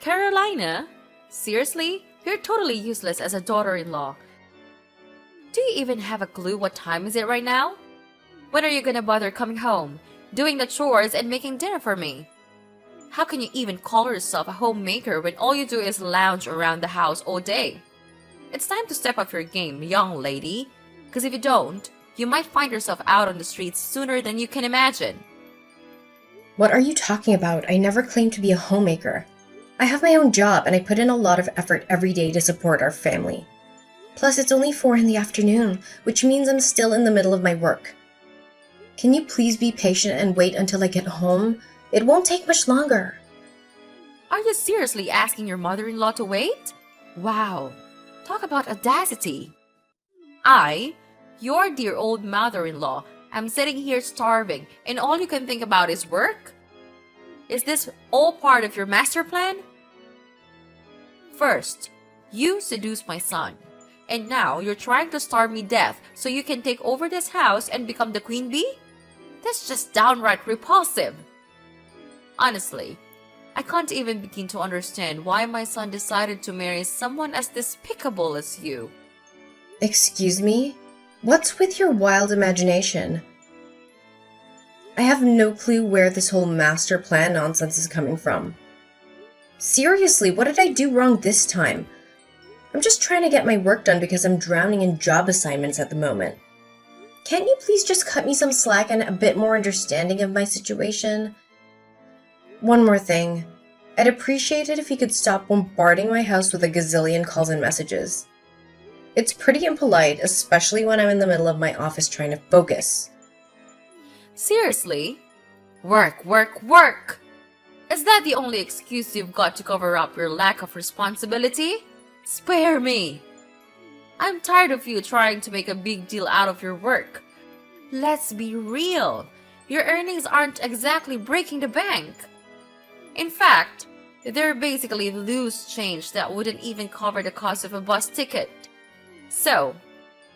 Carolina? Seriously? You're totally useless as a daughter-in-law. Do you even have a clue what time is it right now? When are you gonna bother coming home, doing the chores, and making dinner for me? How can you even call yourself a homemaker when all you do is lounge around the house all day? It's time to step up your game, young lady. Because if you don't, you might find yourself out on the streets sooner than you can imagine. What are you talking about? I never claimed to be a homemaker. I have my own job and I put in a lot of effort every day to support our family. Plus, it's only 4 in the afternoon, which means I'm still in the middle of my work. Can you please be patient and wait until I get home? It won't take much longer. Are you seriously asking your mother-in-law to wait? Wow, talk about audacity. Your dear old mother-in-law, am sitting here starving and all you can think about is work? Is this all part of your master plan? First, you seduced my son, and now you're trying to starve me death so you can take over this house and become the queen bee? That's just downright repulsive. Honestly, I can't even begin to understand why my son decided to marry someone as despicable as you. Excuse me? What's with your wild imagination? I have no clue where this whole master plan nonsense is coming from. Seriously, what did I do wrong this time? I'm just trying to get my work done because I'm drowning in job assignments at the moment. Can't you please just cut me some slack and a bit more understanding of my situation? One more thing. I'd appreciate it if you could stop bombarding my house with a gazillion calls and messages. It's pretty impolite, especially when I'm in the middle of my office trying to focus. Seriously? Work, work, work! Is that the only excuse you've got to cover up your lack of responsibility? Spare me! I'm tired of you trying to make a big deal out of your work. Let's be real. Your earnings aren't exactly breaking the bank. In fact, they're basically loose change that wouldn't even cover the cost of a bus ticket. So,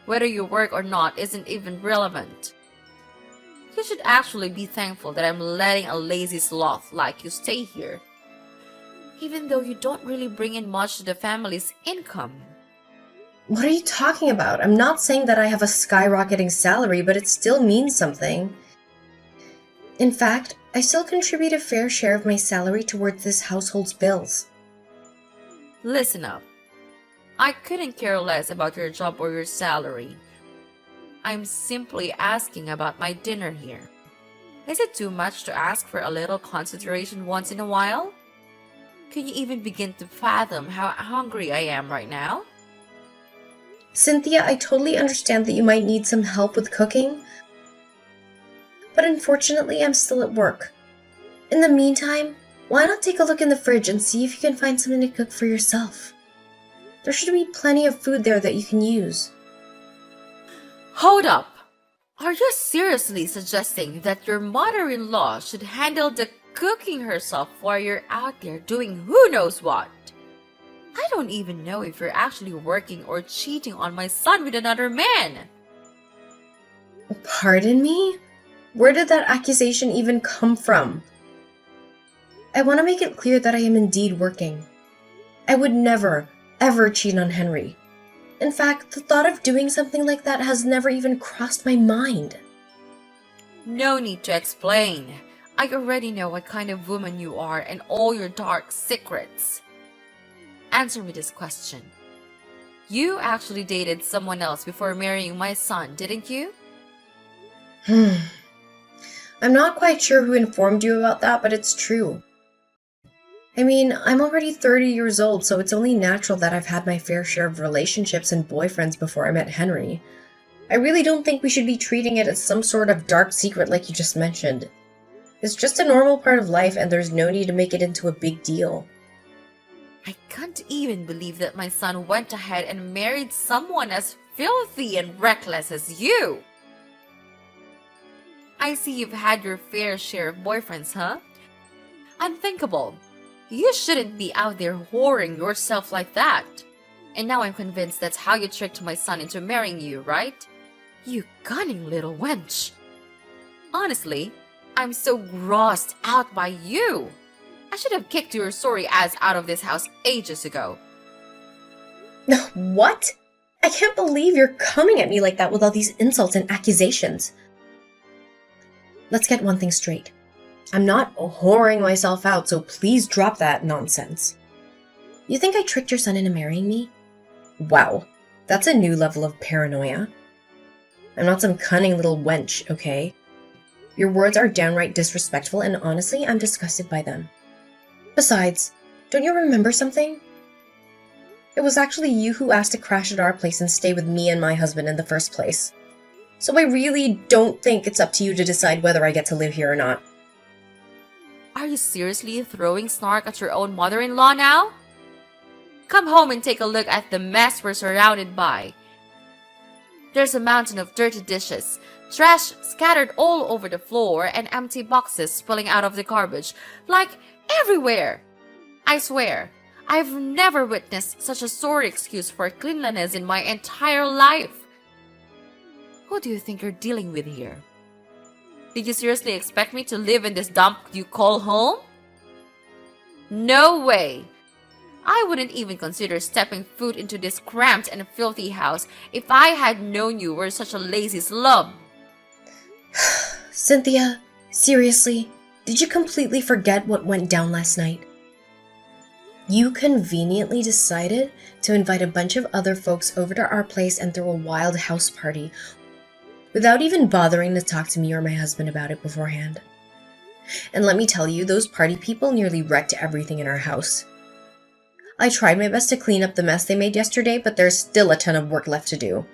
whether you work or not isn't even relevant. You should actually be thankful that I'm letting a lazy sloth like you stay here, even though you don't really bring in much to the family's income. What are you talking about? I'm not saying that I have a skyrocketing salary, but it still means something. In fact, I still contribute a fair share of my salary towards this household's bills. Listen up. I couldn't care less about your job or your salary. I'm simply asking about my dinner here. Is it too much to ask for a little consideration once in a while? Can you even begin to fathom how hungry I am right now? Cynthia, I totally understand that you might need some help with cooking, but unfortunately I'm still at work. In the meantime, why not take a look in the fridge and see if you can find something to cook for yourself? There should be plenty of food there that you can use. Hold up! Are you seriously suggesting that your mother-in-law should handle the cooking herself while you're out there doing who knows what? I don't even know if you're actually working or cheating on my son with another man. Pardon me? Where did that accusation even come from? I want to make it clear that I am indeed working. I would never, ever cheat on Henry. In fact, the thought of doing something like that has never even crossed my mind. No need to explain. I already know what kind of woman you are and all your dark secrets. Answer me this question. You actually dated someone else before marrying my son, didn't you? I'm not quite sure who informed you about that, but it's true. I mean, I'm already 30 years old, so it's only natural that I've had my fair share of relationships and boyfriends before I met Henry. I really don't think we should be treating it as some sort of dark secret like you just mentioned. It's just a normal part of life and there's no need to make it into a big deal. I can't even believe that my son went ahead and married someone as filthy and reckless as you. I see you've had your fair share of boyfriends, huh? Unthinkable. You shouldn't be out there whoring yourself like that. And now I'm convinced that's how you tricked my son into marrying you, right? You cunning little wench. Honestly, I'm so grossed out by you. I should have kicked your sorry ass out of this house ages ago. What? I can't believe you're coming at me like that with all these insults and accusations. Let's get one thing straight. I'm not whoring myself out, so please drop that nonsense. You think I tricked your son into marrying me? Wow, that's a new level of paranoia. I'm not some cunning little wench, okay? Your words are downright disrespectful, and honestly, I'm disgusted by them. Besides, don't you remember something? It was actually you who asked to crash at our place and stay with me and my husband in the first place. So I really don't think it's up to you to decide whether I get to live here or not. Are you seriously throwing snark at your own mother-in-law now? Come home and take a look at the mess we're surrounded by. There's a mountain of dirty dishes, trash scattered all over the floor, and empty boxes spilling out of the garbage, like everywhere. I swear, I've never witnessed such a sorry excuse for cleanliness in my entire life. Who do you think you're dealing with here? Did you seriously expect me to live in this dump you call home? No way! I wouldn't even consider stepping foot into this cramped and filthy house if I had known you were such a lazy slum. Cynthia, seriously, did you completely forget what went down last night? You conveniently decided to invite a bunch of other folks over to our place and throw a wild house party without even bothering to talk to me or my husband about it beforehand. And let me tell you, those party people nearly wrecked everything in our house. I tried my best to clean up the mess they made yesterday, but there's still a ton of work left to do.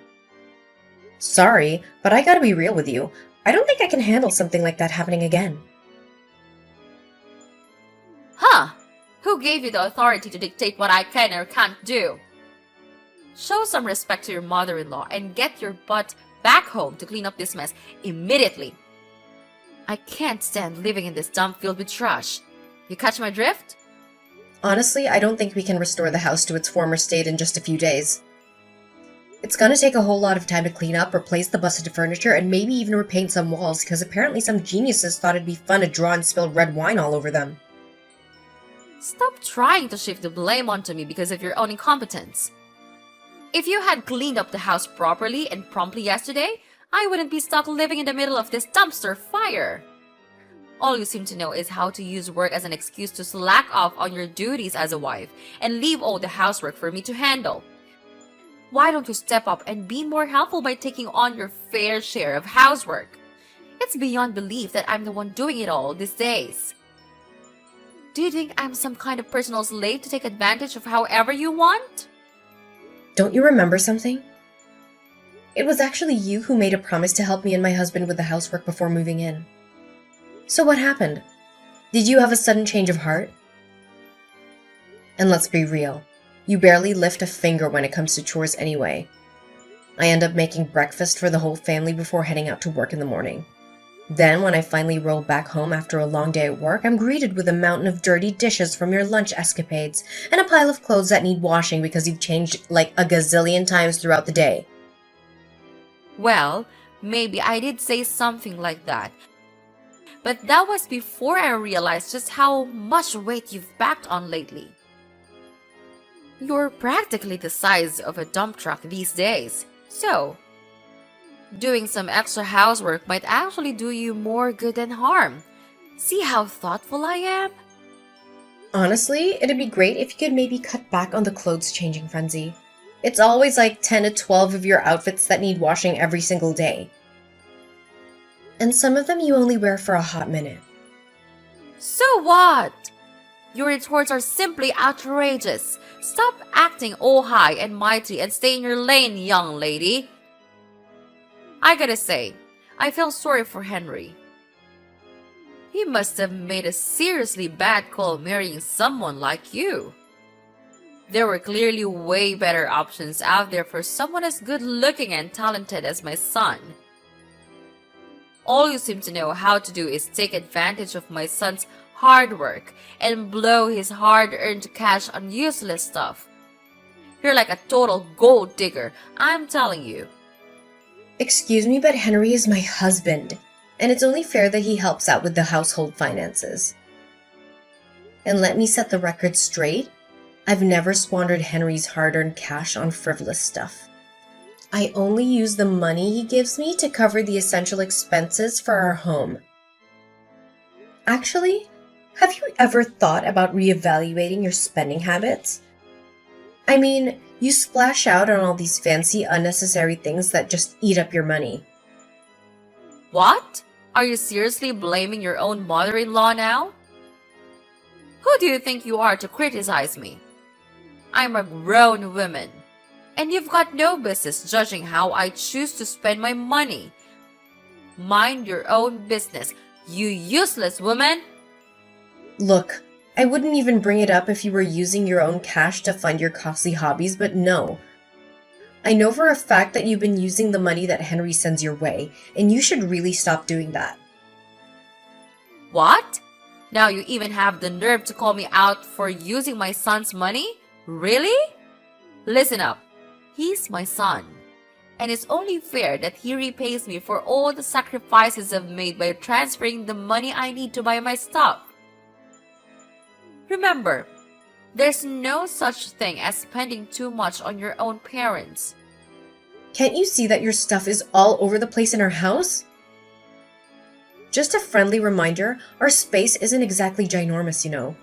Sorry, but I gotta be real with you. I don't think I can handle something like that happening again. Huh? Who gave you the authority to dictate what I can or can't do? Show some respect to your mother-in-law and get your butt back home to clean up this mess immediately. I can't stand living in this dump filled with trash. You catch my drift? Honestly, I don't think we can restore the house to its former state in just a few days. It's gonna take a whole lot of time to clean up, replace the busted furniture, and maybe even repaint some walls, because apparently some geniuses thought it'd be fun to draw and spill red wine all over them. Stop trying to shift the blame onto me because of your own incompetence. If you had cleaned up the house properly and promptly yesterday, I wouldn't be stuck living in the middle of this dumpster fire. All you seem to know is how to use work as an excuse to slack off on your duties as a wife and leave all the housework for me to handle. Why don't you step up and be more helpful by taking on your fair share of housework? It's beyond belief that I'm the one doing it all these days. Do you think I'm some kind of personal slave to take advantage of however you want? Don't you remember something? It was actually you who made a promise to help me and my husband with the housework before moving in. So what happened? Did you have a sudden change of heart? And let's be real, you barely lift a finger when it comes to chores anyway. I end up making breakfast for the whole family before heading out to work in the morning. Then, when I finally roll back home after a long day at work, I'm greeted with a mountain of dirty dishes from your lunch escapades, and a pile of clothes that need washing because you've changed like a gazillion times throughout the day. Well, maybe I did say something like that. But that was before I realized just how much weight you've backed on lately. You're practically the size of a dump truck these days, so doing some extra housework might actually do you more good than harm. See how thoughtful I am? Honestly, it'd be great if you could maybe cut back on the clothes changing frenzy. It's always like 10 to 12 of your outfits that need washing every single day. And some of them you only wear for a hot minute. So what? Your retorts are simply outrageous. Stop acting all high and mighty and stay in your lane, young lady. I gotta say, I feel sorry for Henry. He must have made a seriously bad call marrying someone like you. There were clearly way better options out there for someone as good looking and talented as my son. All you seem to know how to do is take advantage of my son's hard work and blow his hard-earned cash on useless stuff. You're like a total gold digger, I'm telling you. Excuse me, but Henry is my husband, and it's only fair that he helps out with the household finances. And let me set the record straight. I've never squandered Henry's hard-earned cash on frivolous stuff. I only use the money he gives me to cover the essential expenses for our home. Actually, have you ever thought about reevaluating your spending habits? I mean, you splash out on all these fancy, unnecessary things that just eat up your money. What? Are you seriously blaming your own mother-in-law now? Who do you think you are to criticize me? I'm a grown woman, and you've got no business judging how I choose to spend my money. Mind your own business, you useless woman! Look, I wouldn't even bring it up if you were using your own cash to fund your costly hobbies, but no. I know for a fact that you've been using the money that Henry sends your way, and you should really stop doing that. What? Now you even have the nerve to call me out for using my son's money? Really? Listen up. He's my son, and it's only fair that he repays me for all the sacrifices I've made by transferring the money I need to buy my stuff. Remember, there's no such thing as spending too much on your own parents. Can't you see that your stuff is all over the place in our house? Just a friendly reminder, our space isn't exactly ginormous, you know.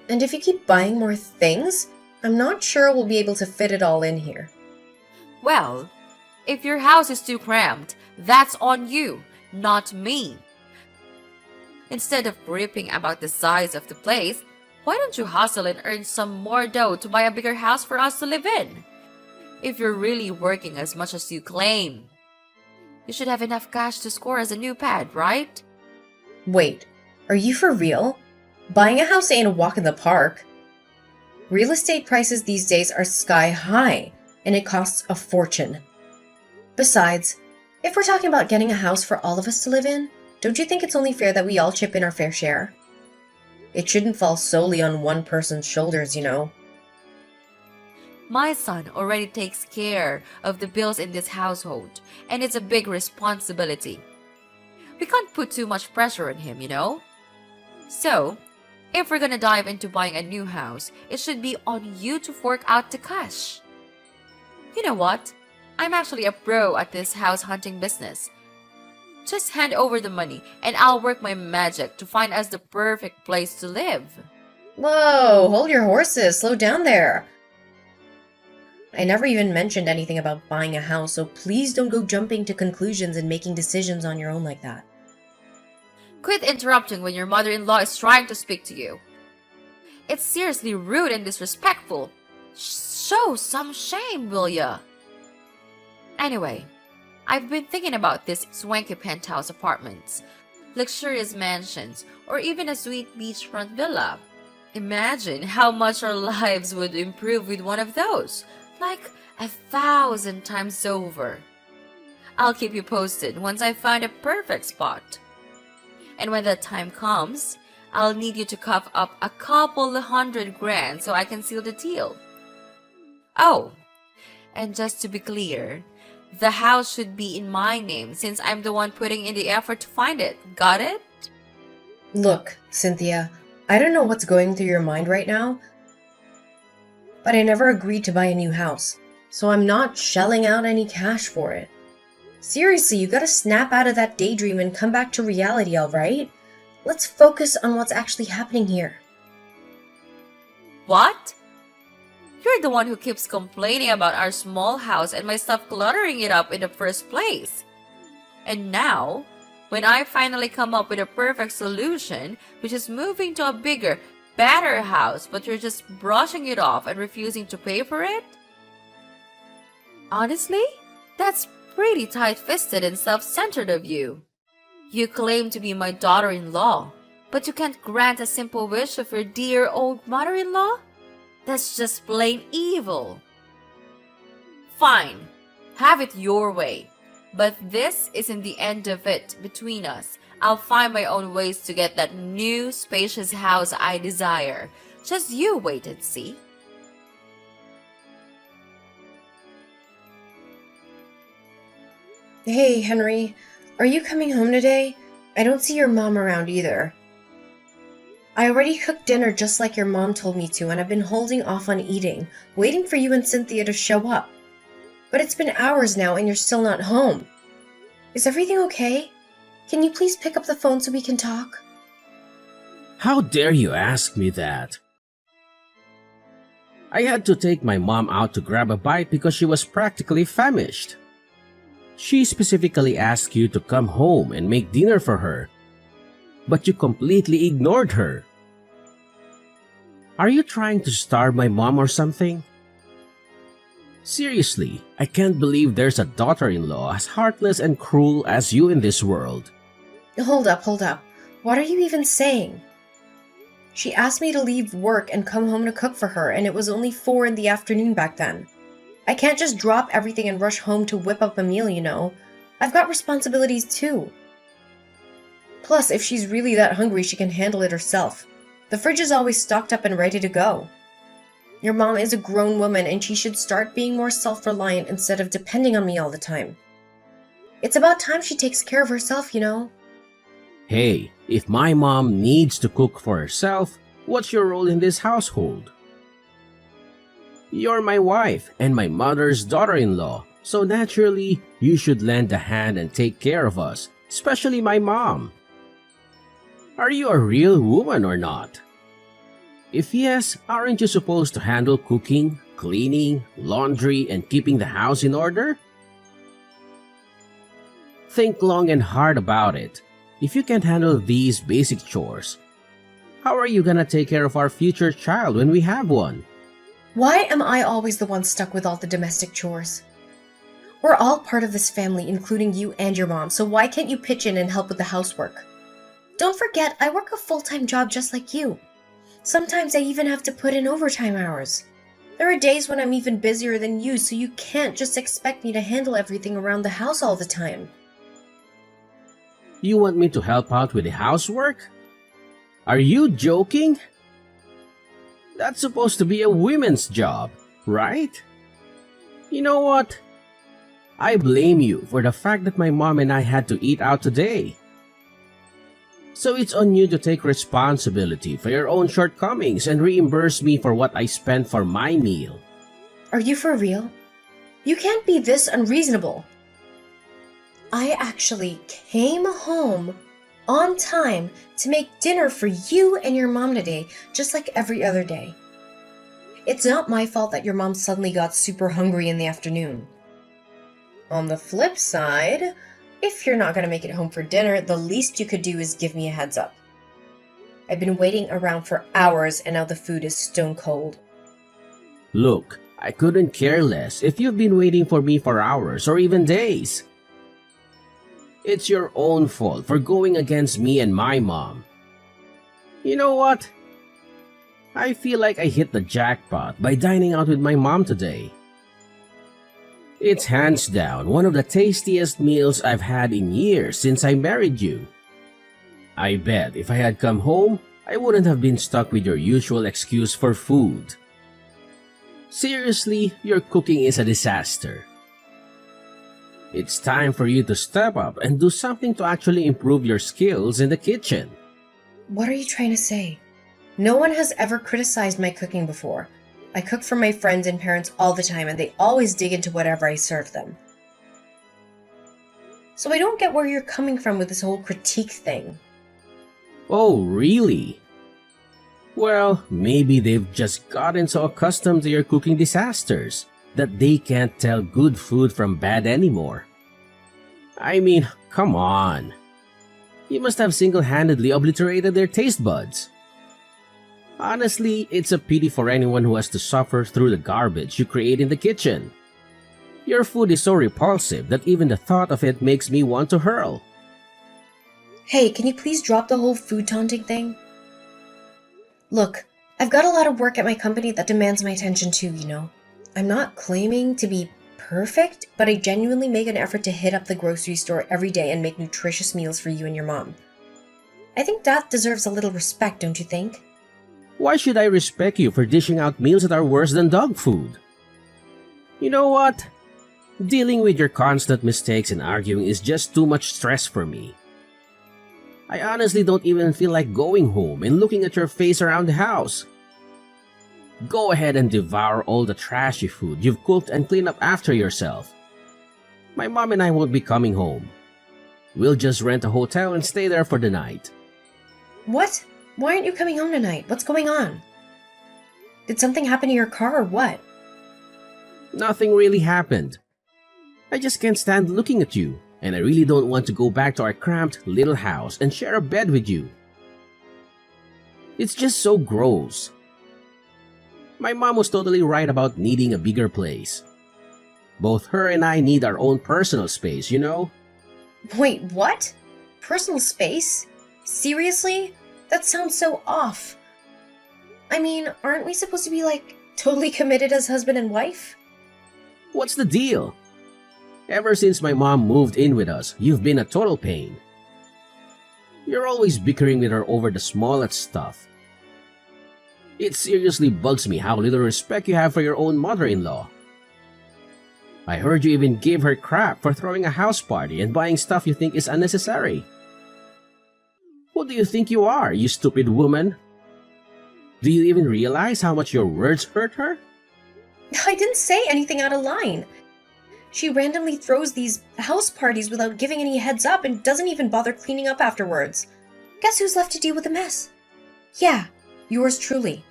And if you keep buying more things, I'm not sure we'll be able to fit it all in here. Well, if your house is too cramped, that's on you, not me. Instead of ripping about the size of the place, why don't you hustle and earn some more dough to buy a bigger house for us to live in? If you're really working as much as you claim, you should have enough cash to score as a new pad, right? Wait, are you for real? Buying a house ain't a walk in the park. Real estate prices these days are sky high, and it costs a fortune. Besides, if we're talking about getting a house for all of us to live in, don't you think it's only fair that we all chip in our fair share? It shouldn't fall solely on one person's shoulders, you know. My son already takes care of the bills in this household, and it's a big responsibility. We can't put too much pressure on him, you know? So, if we're gonna dive into buying a new house, it should be on you to fork out the cash. You know what? I'm actually a pro at this house hunting business. Just hand over the money, and I'll work my magic to find us the perfect place to live. Whoa, hold your horses, slow down there. I never even mentioned anything about buying a house, so please don't go jumping to conclusions and making decisions on your own like that. Quit interrupting when your mother-in-law is trying to speak to you. It's seriously rude and disrespectful. Show some shame, will ya? Anyway, I've been thinking about these swanky penthouse apartments, luxurious mansions, or even a sweet beachfront villa. Imagine how much our lives would improve with one of those, like 1,000 times over. I'll keep you posted once I find a perfect spot. And when that time comes, I'll need you to cough up a couple $100,000 so I can seal the deal. Oh, and just to be clear, the house should be in my name since I'm the one putting in the effort to find it. Got it? Look, Cynthia, I don't know what's going through your mind right now, but I never agreed to buy a new house, so I'm not shelling out any cash for it. Seriously, you gotta snap out of that daydream and come back to reality, alright? Let's focus on what's actually happening here. What? You're the one who keeps complaining about our small house and my stuff cluttering it up in the first place. And now, when I finally come up with a perfect solution, which is moving to a bigger, better house, but you're just brushing it off and refusing to pay for it? Honestly, that's pretty tight-fisted and self-centered of you. You claim to be my daughter-in-law, but you can't grant a simple wish of your dear old mother-in-law? That's just plain evil. Fine, have it your way. But this isn't the end of it between us. I'll find my own ways to get that new, spacious house I desire. Just you wait and see. Hey, Henry, are you coming home today? I don't see your mom around either. I already cooked dinner just like your mom told me to, and I've been holding off on eating, waiting for you and Cynthia to show up. But it's been hours now and you're still not home. Is everything okay? Can you please pick up the phone so we can talk? How dare you ask me that? I had to take my mom out to grab a bite because she was practically famished. She specifically asked you to come home and make dinner for her, but you completely ignored her. Are you trying to starve my mom or something? Seriously, I can't believe there's a daughter-in-law as heartless and cruel as you in this world. Hold up. What are you even saying? She asked me to leave work and come home to cook for her, and it was only 4 in the afternoon back then. I can't just drop everything and rush home to whip up a meal, you know. I've got responsibilities too. Plus, if she's really that hungry, she can handle it herself. The fridge is always stocked up and ready to go. Your mom is a grown woman and she should start being more self-reliant instead of depending on me all the time. It's about time she takes care of herself, you know. Hey, if my mom needs to cook for herself, what's your role in this household? You're my wife and my mother's daughter-in-law, so naturally, you should lend a hand and take care of us, especially my mom. Are you a real woman or not? If yes, aren't you supposed to handle cooking, cleaning, laundry, and keeping the house in order? Think long and hard about it. If you can't handle these basic chores, how are you gonna take care of our future child when we have one? Why am I always the one stuck with all the domestic chores? We're all part of this family, including you and your mom, so why can't you pitch in and help with the housework? Don't forget, I work a full-time job just like you. Sometimes I even have to put in overtime hours. There are days when I'm even busier than you, so you can't just expect me to handle everything around the house all the time. You want me to help out with the housework? Are you joking? That's supposed to be a women's job, right? You know what? I blame you for the fact that my mom and I had to eat out today. So it's on you to take responsibility for your own shortcomings and reimburse me for what I spent for my meal. Are you for real? You can't be this unreasonable. I actually came home on time to make dinner for you and your mom today, just like every other day. It's not my fault that your mom suddenly got super hungry in the afternoon. On the flip side, if you're not going to make it home for dinner, the least you could do is give me a heads up. I've been waiting around for hours and now the food is stone cold. Look, I couldn't care less if you've been waiting for me for hours or even days. It's your own fault for going against me and my mom. You know what? I feel like I hit the jackpot by dining out with my mom today. It's hands down one of the tastiest meals I've had in years since I married you. I bet if I had come home, I wouldn't have been stuck with your usual excuse for food. Seriously, your cooking is a disaster. It's time for you to step up and do something to actually improve your skills in the kitchen. What are you trying to say? No one has ever criticized my cooking before. I cook for my friends and parents all the time and they always dig into whatever I serve them. So I don't get where you're coming from with this whole critique thing. Oh, really? Well, maybe they've just gotten so accustomed to your cooking disasters that they can't tell good food from bad anymore. I mean, come on. You must have single-handedly obliterated their taste buds. Honestly, it's a pity for anyone who has to suffer through the garbage you create in the kitchen. Your food is so repulsive that even the thought of it makes me want to hurl. Hey, can you please drop the whole food taunting thing? Look, I've got a lot of work at my company that demands my attention too, you know. I'm not claiming to be perfect, but I genuinely make an effort to hit up the grocery store every day and make nutritious meals for you and your mom. I think that deserves a little respect, don't you think? Why should I respect you for dishing out meals that are worse than dog food? You know what? Dealing with your constant mistakes and arguing is just too much stress for me. I honestly don't even feel like going home and looking at your face around the house. Go ahead and devour all the trashy food you've cooked and clean up after yourself. My mom and I won't be coming home. We'll just rent a hotel and stay there for the night. What? Why aren't you coming home tonight? What's going on? Did something happen to your car or what? Nothing really happened. I just can't stand looking at you, and I really don't want to go back to our cramped little house and share a bed with you. It's just so gross. My mom was totally right about needing a bigger place. Both her and I need our own personal space, you know? Wait, what? Personal space? Seriously? That sounds so off. I mean, aren't we supposed to be like totally committed as husband and wife? What's the deal? Ever since my mom moved in with us, you've been a total pain. You're always bickering with her over the smallest stuff. It seriously bugs me how little respect you have for your own mother-in-law. I heard you even give her crap for throwing a house party and buying stuff you think is unnecessary. Who do you think you are, you stupid woman? Do you even realize how much your words hurt her? I didn't say anything out of line. She randomly throws these house parties without giving any heads up and doesn't even bother cleaning up afterwards. Guess who's left to deal with the mess? Yeah, yours truly.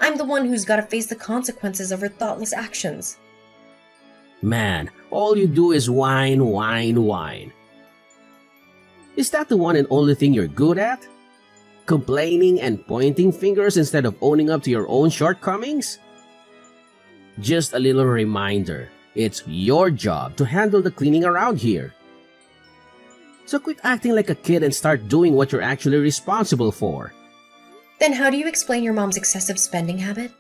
I'm the one who's got to face the consequences of her thoughtless actions. Man, all you do is whine, whine, whine. Is that the one and only thing you're good at? Complaining and pointing fingers instead of owning up to your own shortcomings? Just a little reminder, it's your job to handle the cleaning around here. So quit acting like a kid and start doing what you're actually responsible for. Then how do you explain your mom's excessive spending habit?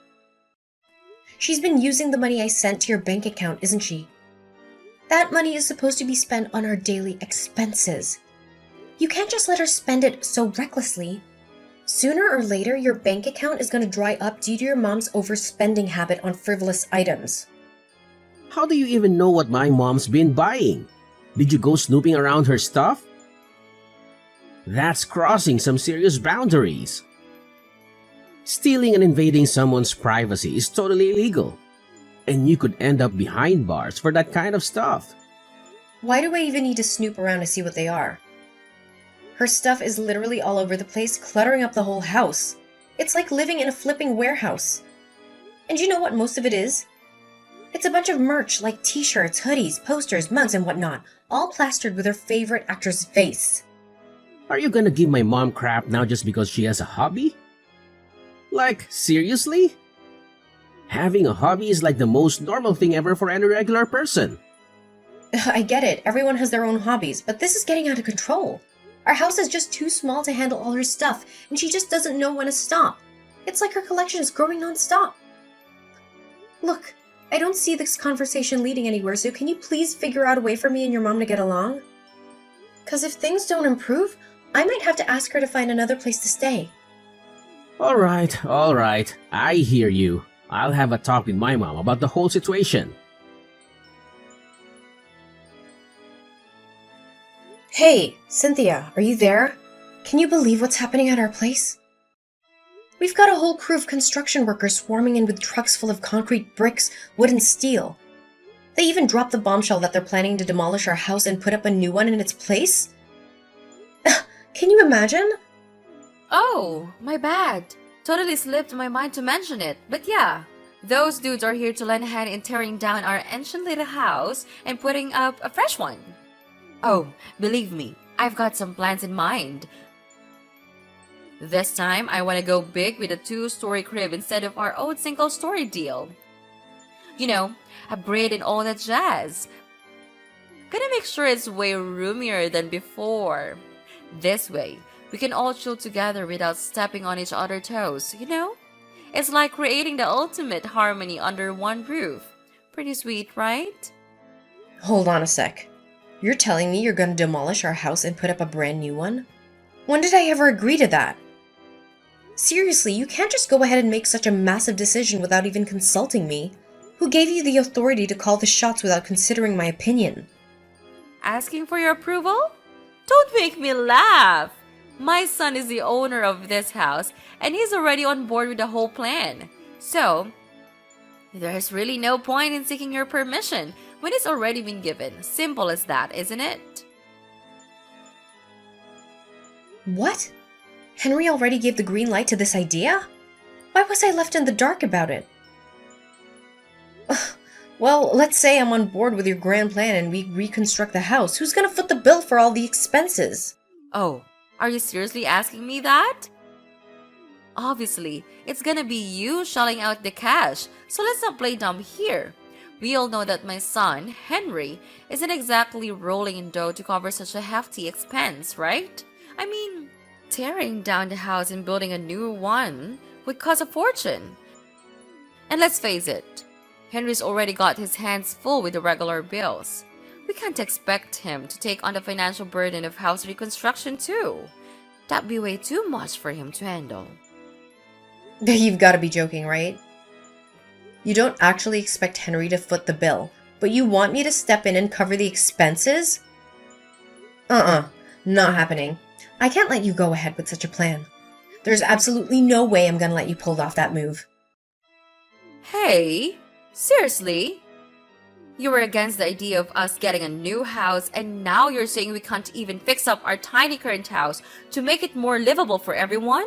She's been using the money I sent to your bank account, isn't she? That money is supposed to be spent on our daily expenses. You can't just let her spend it so recklessly. Sooner or later, your bank account is going to dry up due to your mom's overspending habit on frivolous items. How do you even know what my mom's been buying? Did you go snooping around her stuff? That's crossing some serious boundaries. Stealing and invading someone's privacy is totally illegal, and you could end up behind bars for that kind of stuff. Why do I even need to snoop around to see what they are? Her stuff is literally all over the place, cluttering up the whole house. It's like living in a flipping warehouse. And you know what most of it is? It's a bunch of merch like t-shirts, hoodies, posters, mugs, and whatnot, all plastered with her favorite actor's face. Are you gonna give my mom crap now just because she has a hobby? Like, seriously? Having a hobby is like the most normal thing ever for any regular person. I get it, everyone has their own hobbies, but this is getting out of control. Our house is just too small to handle all her stuff, and she just doesn't know when to stop. It's like her collection is growing non-stop. Look, I don't see this conversation leading anywhere, so can you please figure out a way for me and your mom to get along? Because if things don't improve, I might have to ask her to find another place to stay. Alright, I hear you. I'll have a talk with my mom about the whole situation. Hey, Cynthia, are you there? Can you believe what's happening at our place? We've got a whole crew of construction workers swarming in with trucks full of concrete, bricks, wood, and steel. They even dropped the bombshell that they're planning to demolish our house and put up a new one in its place? Can you imagine? Oh, my bad. Totally slipped my mind to mention it. But yeah, those dudes are here to lend a hand in tearing down our ancient little house and putting up a fresh one. Oh, believe me, I've got some plans in mind. This time, I want to go big with a 2-story crib instead of our old single-story deal. You know, upgrade and all that jazz. Gonna make sure it's way roomier than before. This way, we can all chill together without stepping on each other's toes, you know? It's like creating the ultimate harmony under one roof. Pretty sweet, right? Hold on a sec. You're telling me you're gonna demolish our house and put up a brand new one? When did I ever agree to that? Seriously, you can't just go ahead and make such a massive decision without even consulting me. Who gave you the authority to call the shots without considering my opinion? Asking for your approval? Don't make me laugh. My son is the owner of this house, and he's already on board with the whole plan. So, there's really no point in seeking your permission when it's already been given. Simple as that, isn't it? What? Henry already gave the green light to this idea? Why was I left in the dark about it? Well, let's say I'm on board with your grand plan and we reconstruct the house. Who's gonna foot the bill for all the expenses? Oh, are you seriously asking me that? Obviously, it's gonna be you shelling out the cash, so let's not play dumb here. We all know that my son, Henry, isn't exactly rolling in dough to cover such a hefty expense, right? I mean, tearing down the house and building a new one would cost a fortune. And let's face it, Henry's already got his hands full with the regular bills. We can't expect him to take on the financial burden of house reconstruction too. That'd be way too much for him to handle. You've got to be joking, right? You don't actually expect Henry to foot the bill, but you want me to step in and cover the expenses? Not happening. I can't let you go ahead with such a plan. There's absolutely no way I'm gonna let you pull off that move. Hey, seriously? You were against the idea of us getting a new house, and now you're saying we can't even fix up our tiny current house to make it more livable for everyone?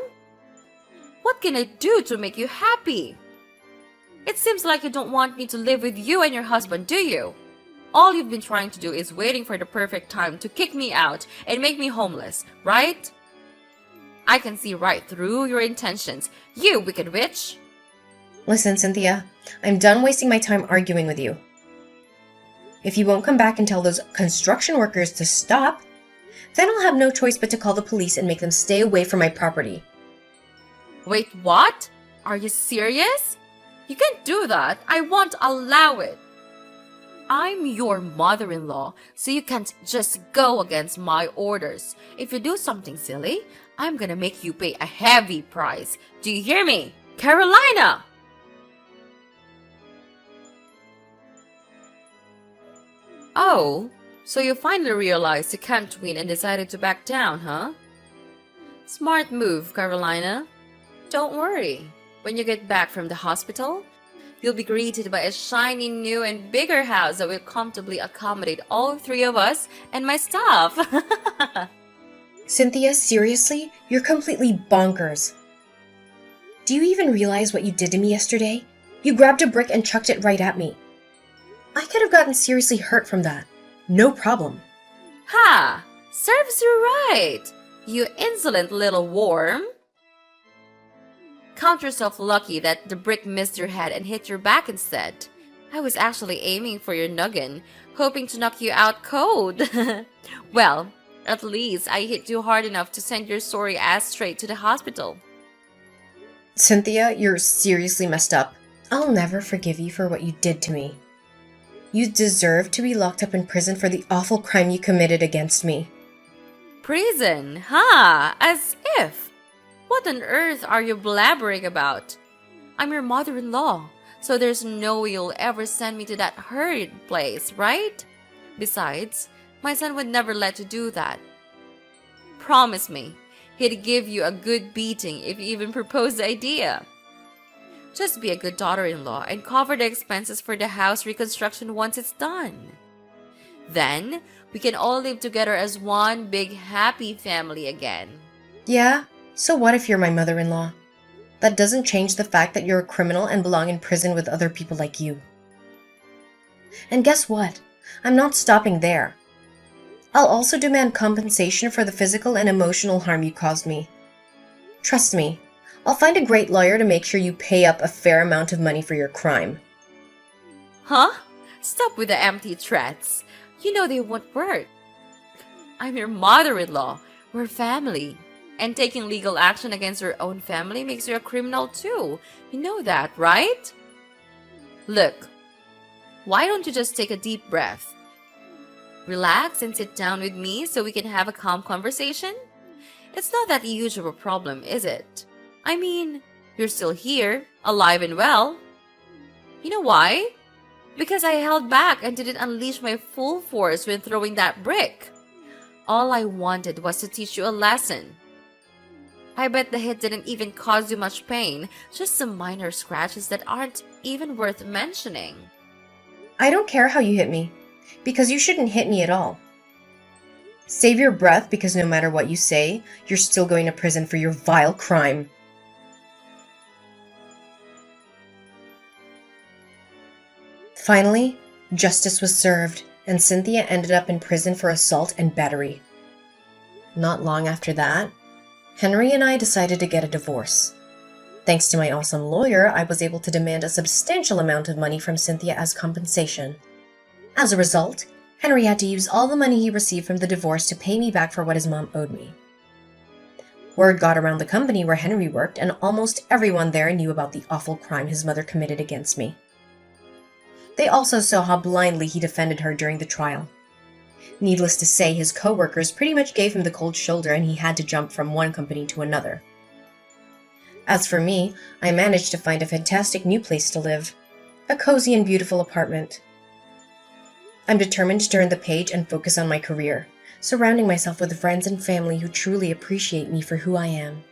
What can I do to make you happy? It seems like you don't want me to live with you and your husband, do you? All you've been trying to do is waiting for the perfect time to kick me out and make me homeless, right? I can see right through your intentions, you wicked witch. Listen, Cynthia, I'm done wasting my time arguing with you. If you won't come back and tell those construction workers to stop, then I'll have no choice but to call the police and make them stay away from my property. Wait, what? Are you serious? You can't do that. I won't allow it. I'm your mother-in-law, so you can't just go against my orders. If you do something silly, I'm gonna make you pay a heavy price. Do you hear me? Carolina! Oh, so you finally realized you can't win and decided to back down, huh? Smart move, Carolina. Don't worry. When you get back from the hospital, you'll be greeted by a shiny new and bigger house that will comfortably accommodate all three of us and my staff. Cynthia, seriously? You're completely bonkers. Do you even realize what you did to me yesterday? You grabbed a brick and chucked it right at me. I could have gotten seriously hurt from that. No problem. Ha! Serves you right, you insolent little worm. Count yourself lucky that the brick missed your head and hit your back instead. I was actually aiming for your noggin, hoping to knock you out cold. Well, at least I hit you hard enough to send your sorry ass straight to the hospital. Cynthia, you're seriously messed up. I'll never forgive you for what you did to me. You deserve to be locked up in prison for the awful crime you committed against me. Prison? Ha! As if! What on earth are you blabbering about? I'm your mother-in-law, so there's no way you'll ever send me to that horrid place, right? Besides, my son would never let you do that. Promise me, he'd give you a good beating if you even proposed the idea. Just be a good daughter-in-law and cover the expenses for the house reconstruction once it's done. Then, we can all live together as one big happy family again. Yeah? So what if you're my mother-in-law? That doesn't change the fact that you're a criminal and belong in prison with other people like you. And guess what? I'm not stopping there. I'll also demand compensation for the physical and emotional harm you caused me. Trust me, I'll find a great lawyer to make sure you pay up a fair amount of money for your crime. Huh? Stop with the empty threats. You know they won't work. I'm your mother-in-law. We're family. And taking legal action against your own family makes you a criminal too. You know that, right? Look, why don't you just take a deep breath? Relax and sit down with me so we can have a calm conversation? It's not that huge of a problem, is it? I mean, you're still here, alive and well. You know why? Because I held back and didn't unleash my full force when throwing that brick. All I wanted was to teach you a lesson. I bet the hit didn't even cause you much pain, just some minor scratches that aren't even worth mentioning. I don't care how you hit me, because you shouldn't hit me at all. Save your breath, because no matter what you say, you're still going to prison for your vile crime. Finally, justice was served, and Cynthia ended up in prison for assault and battery. Not long after that, Henry and I decided to get a divorce. Thanks to my awesome lawyer, I was able to demand a substantial amount of money from Cynthia as compensation. As a result, Henry had to use all the money he received from the divorce to pay me back for what his mom owed me. Word got around the company where Henry worked, and almost everyone there knew about the awful crime his mother committed against me. They also saw how blindly he defended her during the trial. Needless to say, his co-workers pretty much gave him the cold shoulder and he had to jump from one company to another. As for me, I managed to find a fantastic new place to live. A cozy and beautiful apartment. I'm determined to turn the page and focus on my career, surrounding myself with friends and family who truly appreciate me for who I am.